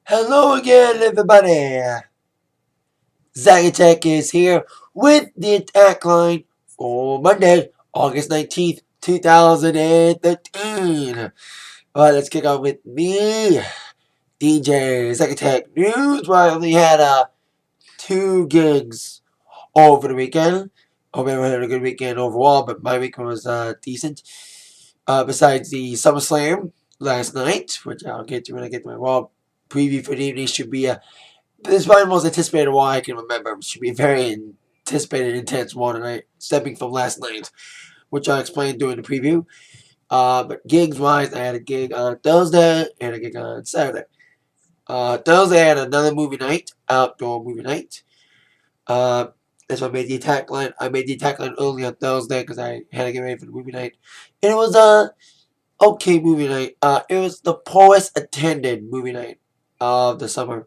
Hello again, everybody. Zagatech is here with the Atakline for Monday, August 19th, 2013. Alright, let's kick off with me, DJ Zagatech News, where I only had 2 gigs over the weekend. Hope everyone had a good weekend overall, but my weekend was decent. Besides the SummerSlam last night, which I'll get to when I get to my Raw preview for the evening, should be this is probably the most anticipated one I can remember. It should be a very anticipated, intense one tonight, stepping from last night, which I explained during the preview. But gigs wise, I had a gig on Thursday and a gig on Saturday. Thursday I had another movie night, outdoor movie night. That's why I made the attack line. I made the attack line early on Thursday because I had to get ready for the movie night. And it was okay movie night. It was the poorest attended movie night of the summer.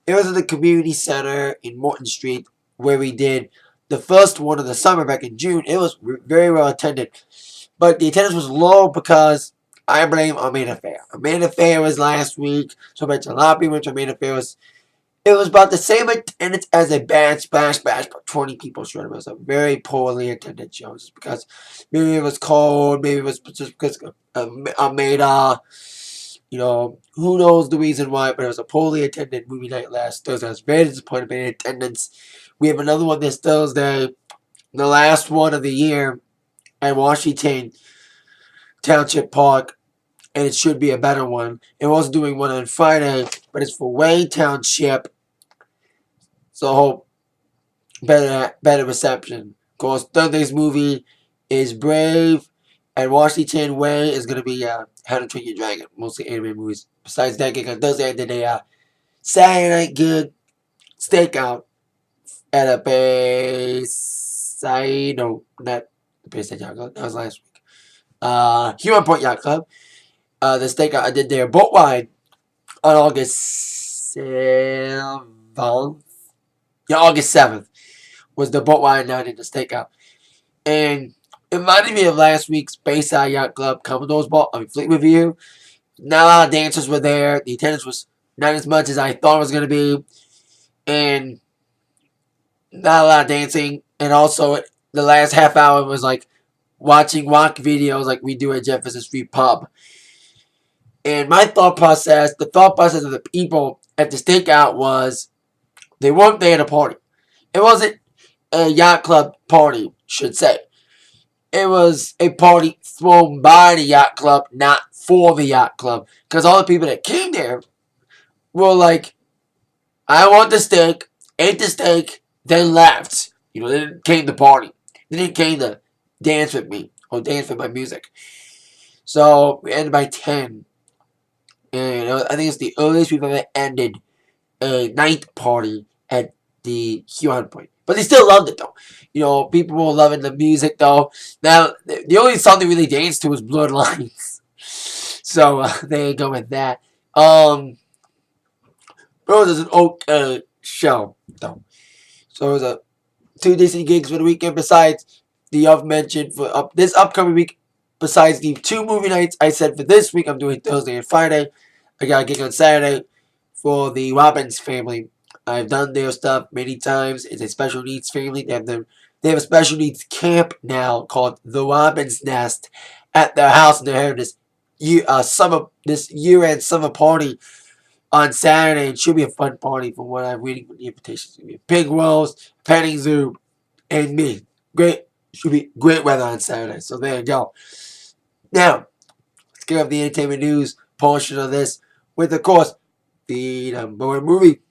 It was at the community center in Morton Street where we did the first one of the summer back in June. It was very well attended. But the attendance was low because I blame Amanda Fair. Amanda Fair was last week, so much a lot of people went to Amanda Fair. It was about the same attendance as a Bad Splash Bash, but 20 people showed up. It was a very poorly attended show just because maybe it was cold, maybe it was just because Amanda, who knows the reason why, but it was a poorly attended movie night last Thursday. I was very disappointed in attendance. We have another one this Thursday, the last one of the year at Washington Township Park, and it should be a better one. It was doing one on Friday, but it's for Wayne Township, so I hope better reception. Of course, Thursday's movie is Brave, and Washington Way is going to be How to Train Your Dragon, mostly anime movies. Besides that gig on Thursday, I did a Saturday night gig stakeout at a Bayside, no, not the Bayside Yacht Club, that was last week. Huron Point Yacht Club. The stakeout I did there boat wide on August 7th. Yeah, August 7th was the boat wide night in the stakeout. And it reminded me of last week's Bayside Yacht Club Commodore's Ball. Fleetwood View. Not a lot of dancers were there. The attendance was not as much as I thought it was going to be. And not a lot of dancing. And also, the last half hour was like watching rock videos like we do at Jefferson Street Pub. And my thought process, the thought process of the people at the stakeout was they weren't there to party. It wasn't a yacht club party, should say. It was a party thrown by the yacht club, not for the yacht club. Because all the people that came there were like, I want the steak, ate the steak, then left. They didn't came to party. They didn't came to dance with me or dance with my music. So we ended by 10. And I think it's the earliest we've ever ended a night party at the Huron Point. But they still loved it, though. People were loving the music, though. Now, the only song they really danced to was Blurred Lines. So, there you go with that. But it was an okay show, though. So, it was 2 decent gigs for the weekend besides the mentioned for this upcoming week. Besides the 2 movie nights I said for this week, I'm doing Thursday and Friday. I got a gig on Saturday for the Robbins family. I've done their stuff many times. It's a special needs family. They have a special needs camp now called the Robbins Nest at their house, and they're having this year-end summer party on Saturday. It should be a fun party from what I'm reading from the invitations. It's gonna be a pig roast, petting zoo, and me. Should be great weather on Saturday. So there you go. Now, let's get off the entertainment news portion of this with, of course, the number 1 movie.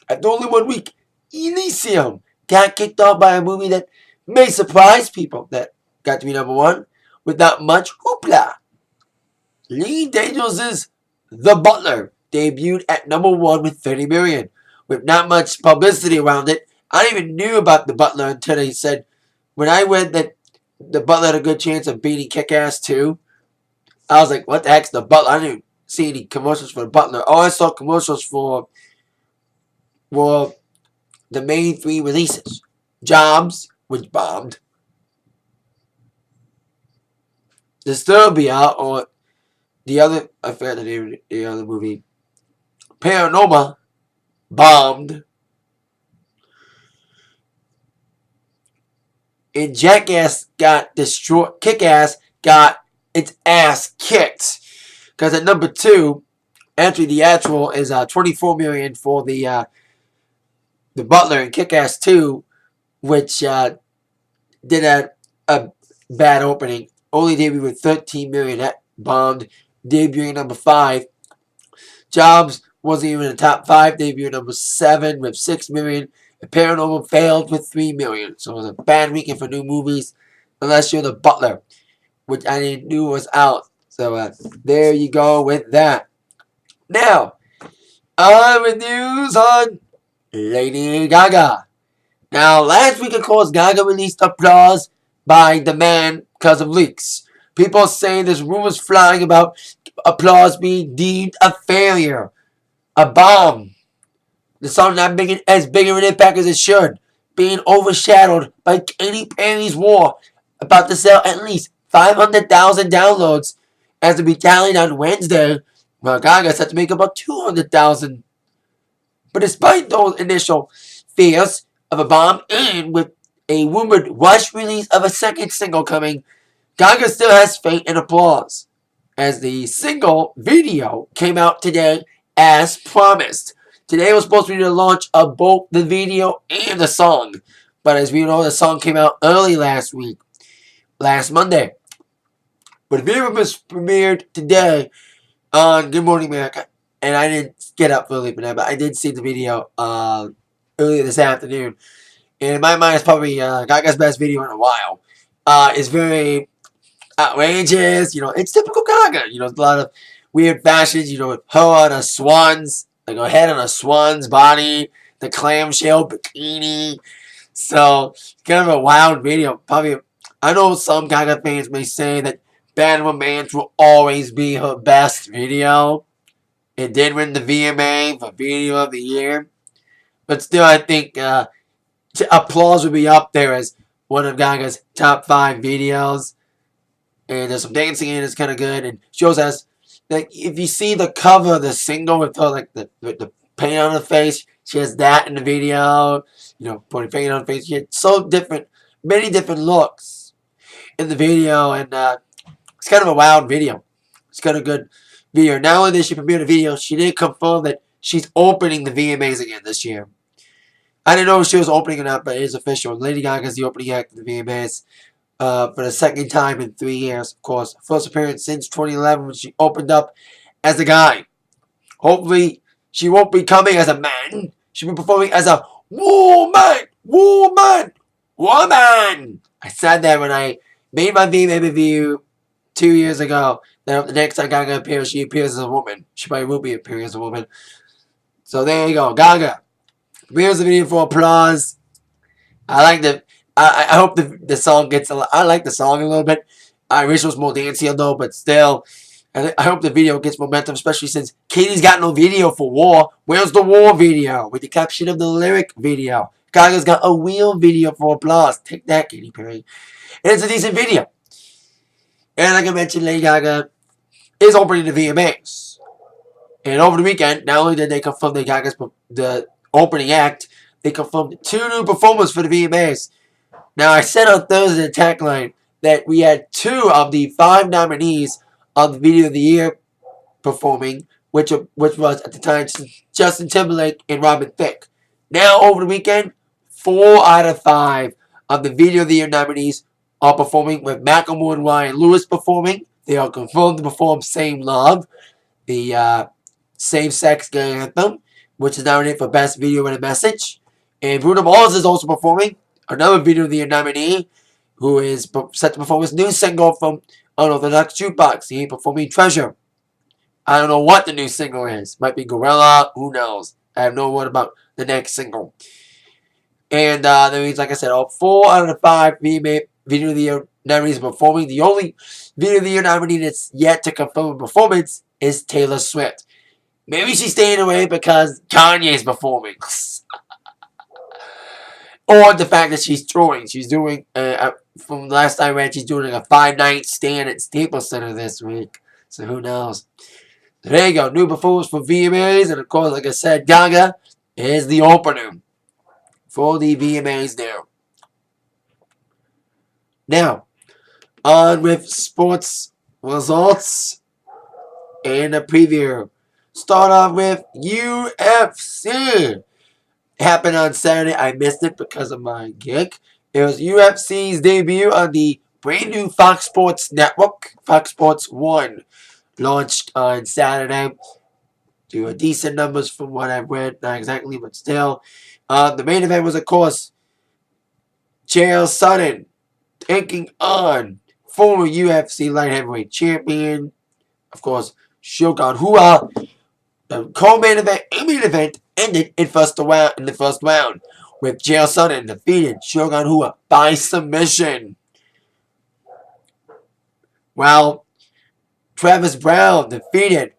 After only 1 week, Elysium got kicked off by a movie that may surprise people that got to be number 1 with not much hoopla. Lee Daniels' The Butler debuted at number 1 with 30 million, with not much publicity around it. I didn't even knew about The Butler until they said, when I read that The Butler had a good chance of beating Kick-Ass 2, I was like, what the heck's The Butler? I didn't even see any commercials for The Butler. All I saw commercials for were the main 3 releases. Jobs, which bombed. Disturbia, or the other, I forgot the name of the other movie. Paranormal bombed. And Jackass got destroyed. Kick-Ass got its ass kicked. Because at number 2, entry the actual is $24 million for the Butler, and Kick-Ass 2, which did a bad opening. Only debuted with $13 million. That bombed. Debuting number 5. Jobs wasn't even in the top 5. Debuted number 7 with $6 million. And Paranormal failed with $3 million. So it was a bad weekend for new movies, unless you're the Butler, which I didn't knew was out. So there you go with that. Now, on with news on Lady Gaga. Now, last week, of course, Gaga released Applause by demand because of leaks. People are saying there's rumors flying about Applause being deemed a failure, a bomb. The song not making as big of an impact as it should, being overshadowed by Katy Perry's War, about to sell at least 500,000 downloads as it be tallied on Wednesday, while Gaga set to make about 200,000. But despite those initial fears of a bomb and with a rumored rush release of a second single coming, Gaga still has faith in Applause, as the single video came out today as promised. Today was supposed to be the launch of both the video and the song, but as we know, the song came out early last Monday. But the video was premiered today on Good Morning America, and I didn't get up early for that, but I did see the video earlier this afternoon. And in my mind, it's probably Gaga's best video in a while. It's very outrageous. It's typical Gaga. A lot of weird fashions. Her on a swan's, like her head on a swan's body, the clamshell bikini. So, kind of a wild video. Probably, I know some Gaga fans may say that Bad Romance will always be her best video. It did win the VMA for Video of the Year. But still, I think Applause would be up there as one of Gaga's top 5 videos. And there's some dancing in it, it's kind of good. And shows us, like, if you see the cover of the single with her, like, with the paint on her face, she has that in the video. Putting paint on her face. She had so different, many different looks in the video. And it's kind of a wild video. It's kind of good video. Not only did she premiere the video, she did confirm that she's opening the VMAs again this year. I didn't know if she was opening or not, but it is official. Lady Gaga is the opening act of the VMAs for the second time in 3 years, of course. First appearance since 2011 when she opened up as a guy. Hopefully, she won't be coming as a man. She'll be performing as a woman. Woman. Woman. I said that when I made my VMA review 2 years ago. That the next time Gaga appears, she appears as a woman. She probably will be appearing as a woman. So there you go. Gaga. Here's the video for Applause. I hope the song gets I like the song a little bit. I wish it was more dancey though, but still, I hope the video gets momentum, especially since Katie's got no video for War. Where's the War video with the caption of the lyric video? Gaga's got a real video for Applause. Take that, Katy Perry. And it's a decent video. And like I mentioned, Lady Gaga is opening the VMAs. And over the weekend, not only did they confirm Lady Gaga's the opening act, they confirmed 2 new performers for the VMAs. Now, I said on Thursday at Atakline that we had 2 of the 5 nominees of the Video of the Year performing, which was at the time Justin Timberlake and Robin Thicke. Now, over the weekend, 4 out of 5 of the Video of the Year nominees are performing, with Macklemore and Ryan Lewis performing. They are confirmed to perform Same Love, the same-sex gay anthem, which is nominated for Best Video and a Message. And Bruno Mars is also performing, another Video of the Year nominee, who is set to perform his new single from Unorthodox Jukebox. He ain't performing Treasure. I don't know what the new single is. Might be Gorilla, who knows. I have no word about the next single. And that means, like I said, all 4 out of the 5 Video of the Year nominees are performing. The only Video of the Year nominee that's yet to confirm a performance is Taylor Swift. Maybe she's staying away because Kanye's performing. Or the fact that she's touring. She's doing, from the last time I read, she's doing a 5-night stand at Staples Center this week. So who knows? So there you go. New performance for VMAs. And of course, like I said, GaGa is the opener for the VMAs now. Now, on with sports results and a preview. Start off with UFC. Happened on Saturday. I missed it because of my gig. It was UFC's debut on the brand new Fox Sports Network, Fox Sports 1. Launched on Saturday. Do decent numbers from what I've read. Not exactly, but still. The main event was, of course, Chael Sonnen taking on former UFC light heavyweight champion, of course, Shogun Rua. The co-main event and main event ended in the first round, with Chael Sonnen defeated Shogun Rua by submission. While Travis Brown defeated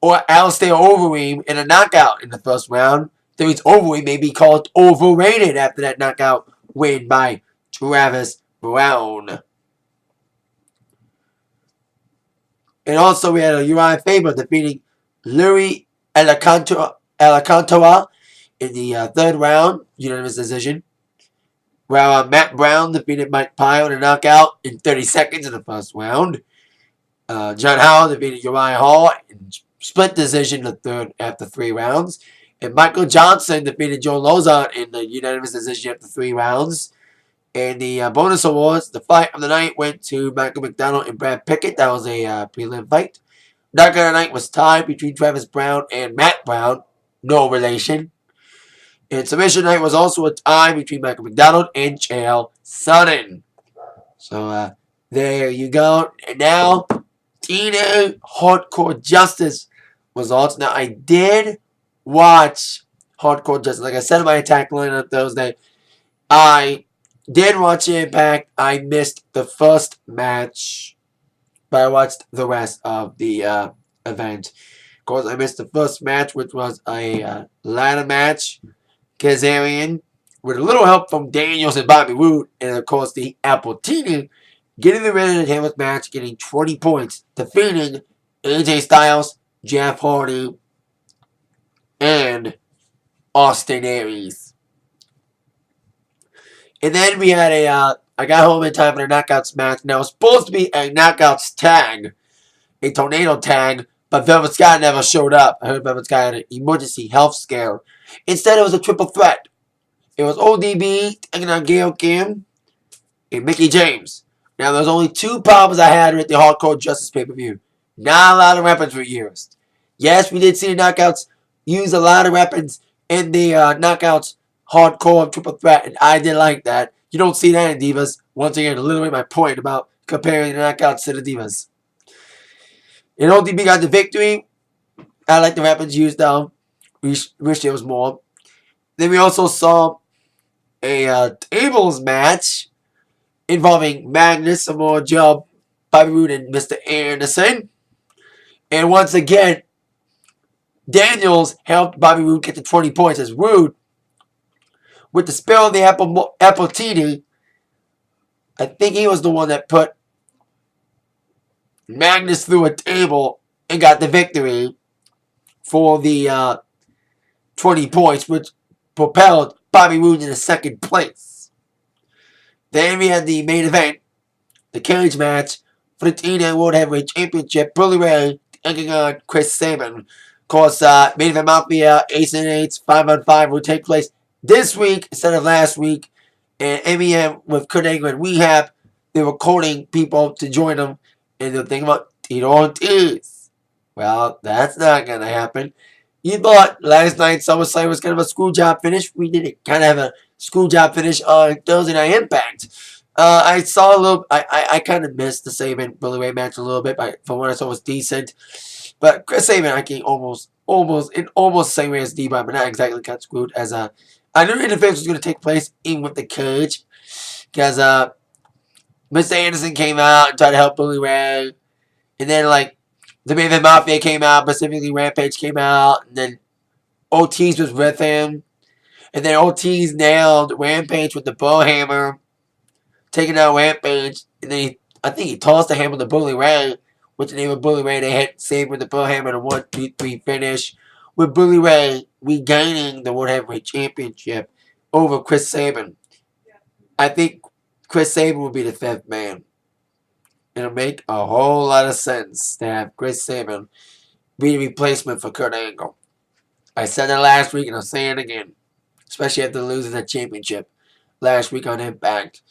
Alistair Overeem in a knockout in the first round. Overeem may be called overrated after that knockout win by Travis Brown. And also we had a Uriah Faber defeating Louis Alcantara in the third round, unanimous decision. While Matt Brown defeated Mike Pyle in a knockout in 30 seconds in the first round. John Howard defeated Uriah Hall in split decision after 3 rounds. And Michael Johnson defeated Joe Lozon in the unanimous decision after 3 rounds. And the bonus awards, the fight of the night went to Michael McDonald and Brad Pickett. That was a prelim fight. Knockout of the night was tied between Travis Brown and Matt Brown. No relation. And submission night was also a tie between Michael McDonald and Chael Sonnen. So there you go. And now, TNA Hardcore Justice results. Now, I did watch Hardcore Justice. Like I said in my Atakline on Thursday, I did watch Impact. I missed the first match, but I watched the rest of the event. Of course, I missed the first match, which was a ladder match. Kazarian, with a little help from Daniels and Bobby Roode, and of course the Appletini, getting the win in the Hammers match, getting 20 points, defeating AJ Styles, Jeff Hardy, and Austin Aries. And then we had I got home in time for the Knockouts match. Now it was supposed to be a Knockouts tag, a tornado tag, but Velvet Sky never showed up. I heard Velvet Sky had an emergency health scare. Instead, it was a triple threat. It was ODB taking on Gail Kim and Mickey James. Now, there's only 2 problems I had with the Hardcore Justice pay-per-view. Not a lot of weapons were used. Yes, we did see the Knockouts use a lot of weapons in the Knockouts Hardcore triple threat, and I didn't like that. You don't see that in Divas. Once again, literally my point about comparing the Knockouts to the Divas. And ODB got the victory. I like the weapons used, though. Wish there was more. Then we also saw a tables match involving Magnus, Samoa Joe, Bobby Roode, and Mr. Anderson. And once again, Daniels helped Bobby Roode get to 20 points as Roode, with the spill of the Appletini, I think he was the one that put Magnus through a table and got the victory for the 20 points, which propelled Bobby Roode into second place. Then we had the main event, the cage match for the TNA World Heavyweight Championship. Bully Ray taking on Chris Sabin. Of course, main event Mafia, Ace and Eights, 5-on-5 will take place this week instead of last week. And MEM with Kurt Angle and Rehab, they were calling people to join them. And they're thinking about Tito Ortiz. Well, that's not going to happen. You thought last night SummerSlam was kind of a screw job finish. We didn't kind of have a screw job finish on Thursday Night Impact. I saw a little. I kind of missed the Sabin Bully Ray match a little bit. But from what I saw, it was decent. But Chris Sabin, I can almost the same way as D-Bar, but not exactly got screwed. As I knew interference was going to take place even with the cage, because Mr. Anderson came out and tried to help Bully Ray, and then the main event Mafia came out, specifically Rampage came out, and then Ortiz was with him. And then Ortiz nailed Rampage with the bow hammer, taking out Rampage. And then I think he tossed the hammer to Bully Ray, with the name of Bully Ray. They hit Sabre with the Pearl Hammer in a 1-2-3 finish, with Bully Ray regaining the World Heavyweight Championship over Chris Sabin. I think Chris Sabin will be the 5th man. It'll make a whole lot of sense to have Chris Sabin be the replacement for Kurt Angle. I said that last week and I'll say it again. Especially after losing that championship last week on Impact.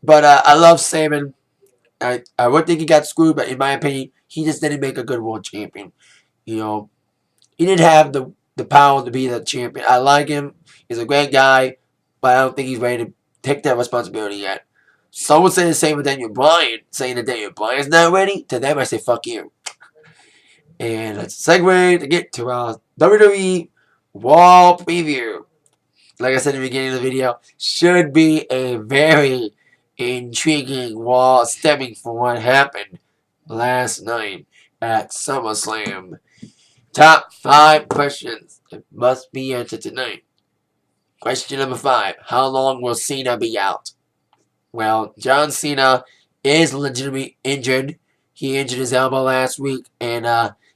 But I love Sabin. I would think he got screwed, but in my opinion, he just didn't make a good world champion. You know, he didn't have the power to be the champion. I like him. He's a great guy, but I don't think he's ready to take that responsibility yet. Some would say the same with Daniel Bryan, saying that Daniel Bryan's not ready. To them, I say, fuck you. And let's segue to get to our WWE Raw preview. Like I said in the beginning of the video, should be a very intriguing Raw stemming from what happened last night at SummerSlam. Top 5 questions that must be answered tonight. Question number 5. How long will Cena be out? Well, John Cena is legitimately injured. He injured his elbow last week, and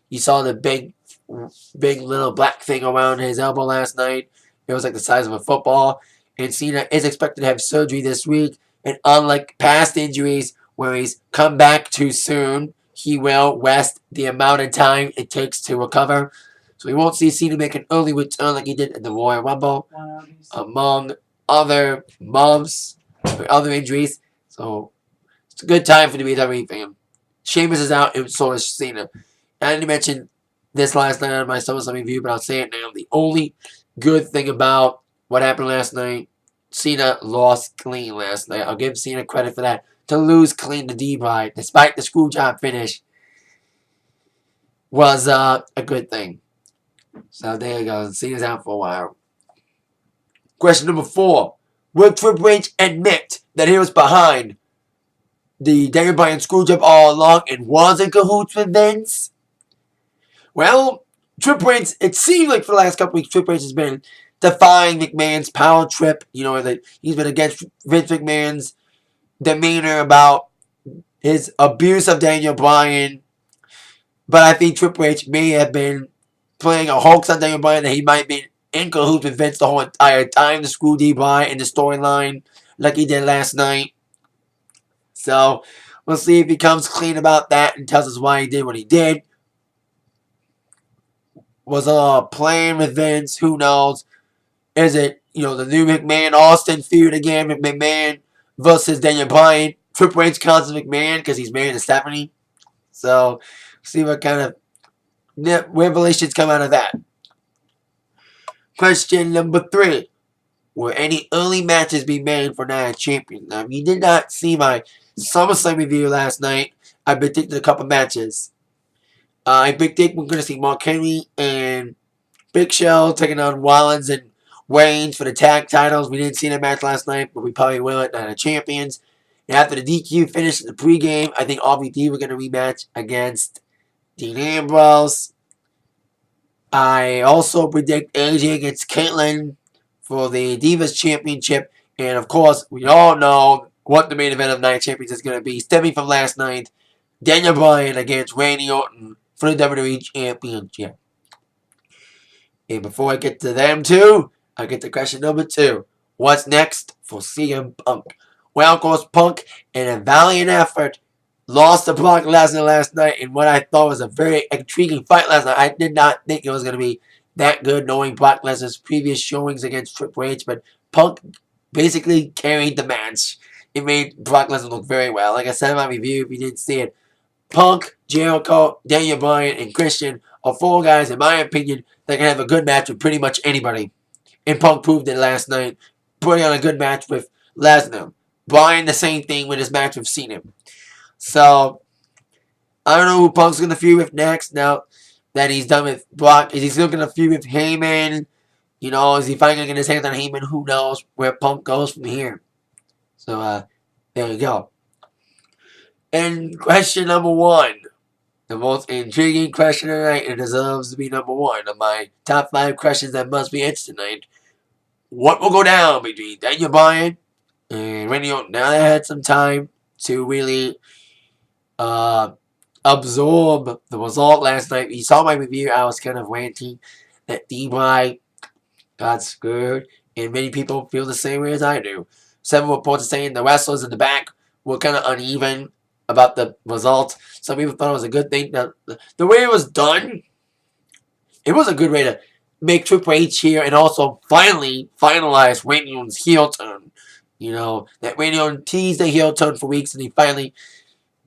you saw the big little black thing around his elbow last night. It was like the size of a football. And Cena is expected to have surgery this week. And unlike past injuries where he's come back too soon, he will rest the amount of time it takes to recover. So we won't see Cena make an early return like he did in the Royal Rumble, among other bumps or other injuries. So it's a good time for the WWE fan. Sheamus is out, and so is Cena. I didn't mention this last night on my SummerSlam review, but I'll say it now. The only good thing about what happened last night, Cena lost clean last night. I'll give Cena credit for that. To lose clean to D-Bry, despite the screwjob finish, was a good thing. So there you go. Cena's out for a while. Question number 4. Will Triple H admit that he was behind the Daniel Bryan screwjob all along and was in cahoots with Vince? Well, Triple H, it seems like for the last couple weeks, Triple H has been defying McMahon's power trip. You know, that he's been against Vince McMahon's demeanor about his abuse of Daniel Bryan. But I think Triple H may have been playing a hoax on Daniel Bryan, that he might be in cahoots with Vince the whole entire time to screw D-Bry in the storyline like he did last night. So we'll see if he comes clean about that and tells us why he did what he did. Was playing with Vince? Who knows? Is it, the new McMahon-Austin feud again? McMahon versus Daniel Bryan. Triple H counts as McMahon because he's married to Stephanie. So, see what kind of revelations come out of that. Question number 3. Will any early matches be made for Night of Champions? Now, if you did not see my SummerSlam review last night, I predicted a couple matches. I predicted we're going to see Mark Henry and Big Show taking on Rollins and Wayne for the tag titles. We didn't see that match last night, but we probably will at Night of Champions. And after the DQ finished in the pregame, I think RVD were going to rematch against Dean Ambrose. I also predict AJ against Caitlyn for the Divas Championship. And of course, we all know what the main event of Night of Champions is going to be. Stemming from last night, Daniel Bryan against Randy Orton for the WWE Championship. And before I get to them two, I get to question number 2. What's next for CM Punk? Well, of course, Punk, in a valiant effort, lost to Brock Lesnar last night in what I thought was a very intriguing fight last night. I did not think it was going to be that good, knowing Brock Lesnar's previous showings against Triple H, but Punk basically carried the match. It made Brock Lesnar look very well. Like I said in my review, if you didn't see it, Punk, Jericho, Daniel Bryan, and Christian are 4 guys, in my opinion, that can have a good match with pretty much anybody. And Punk proved it last night, putting on a good match with Lesnar. Bryan, the same thing with his match with Cena. So, I don't know who Punk's going to feud with next now that he's done with Brock. Is he still going to feud with Heyman? Is he finally going to get his hands on Heyman? Who knows where Punk goes from here. So, there you go. And question number 1. The most intriguing question tonight, and deserves to be number 1 of my top 5 questions that must be answered tonight. What will go down between Daniel Bryan and Randy Orton? Now they had some time to really absorb the result last night. You saw my review. I was kind of ranting that D-Bry got screwed, and many people feel the same way as I do. Several reports are saying the wrestlers in the back were kind of uneven about the results. Some people thought it was a good thing. Now, the way it was done, it was a good way to make Triple H here and also finally finalize Randy Orton's heel turn. You know, that Randy Orton teased the heel turn for weeks, and he finally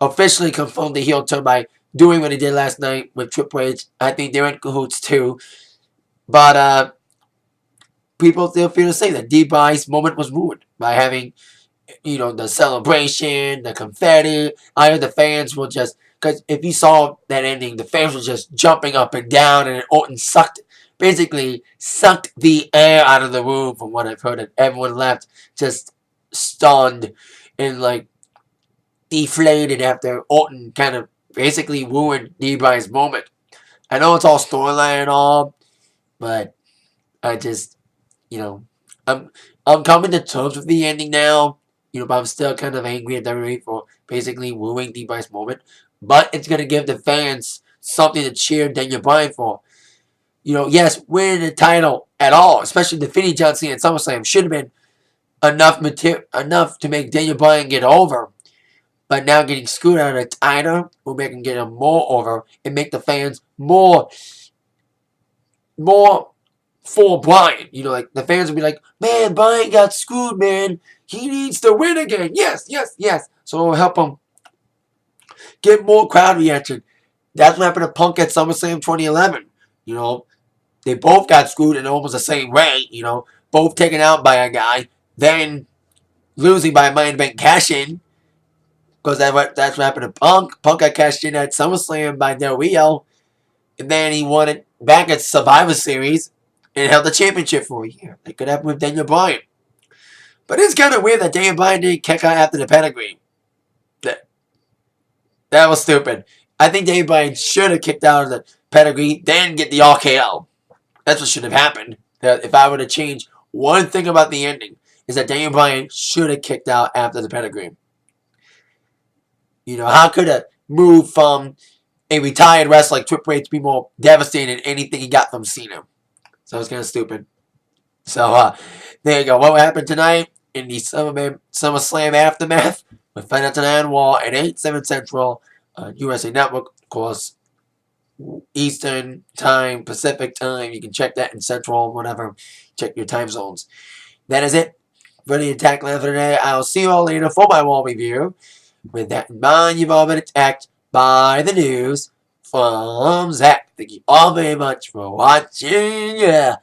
officially confirmed the heel turn by doing what he did last night with Triple H. I think they're in cahoots too. But people still feel the same. That D-Bry's moment was ruined by having, the celebration, the confetti. I heard the fans will just, because if you saw that ending, the fans were just jumping up and down, and Orton basically sucked the air out of the room from what I've heard, and everyone left just stunned and like deflated after Orton kind of basically ruined D-Bry's moment. I know it's all storyline and all, but I just, I'm coming to terms with the ending now. But I'm still kind of angry at WWE for basically ruining D-Bry's moment. But it's gonna give the fans something to cheer Daniel Bryan for. Yes, winning the title at all, especially defeating John Cena at SummerSlam, should have been enough to make Daniel Bryan get over. But now getting screwed out of the title will make him get him more over and make the fans more for Bryan. Like the fans will be like, man, Bryan got screwed, man. He needs to win again. Yes, yes, yes. So it'll help him get more crowd reaction. That's what happened to Punk at SummerSlam 2011. They both got screwed in almost the same way. Both taken out by a guy, then losing by a Money in the Bank cash-in. Because that's what happened to Punk. Punk got cashed in at SummerSlam by Del Rio. And then he won it back at Survivor Series and held the championship for a year. That could happen with Daniel Bryan. But it's kind of weird that Daniel Bryan didn't kick out after the pedigree. That was stupid. I think Daniel Bryan should have kicked out of the pedigree, then get the RKO. That's what should have happened. If I were to change one thing about the ending, is that Daniel Bryan should have kicked out after the pedigree. How could a move from a retired wrestler like Triple H be more devastating than anything he got from Cena? So it's kind of stupid. So there you go. What happened tonight in the SummerSlam Aftermath? We'll find out tonight on Raw at 8, 7 Central, USA Network, of course, Eastern Time, Pacific Time. You can check that in Central, whatever. Check your time zones. That is it for the Atakline for today. I'll see you all later for my Raw review. With that in mind, you've all been attacked by the news from Zach. Thank you all very much for watching. Yeah.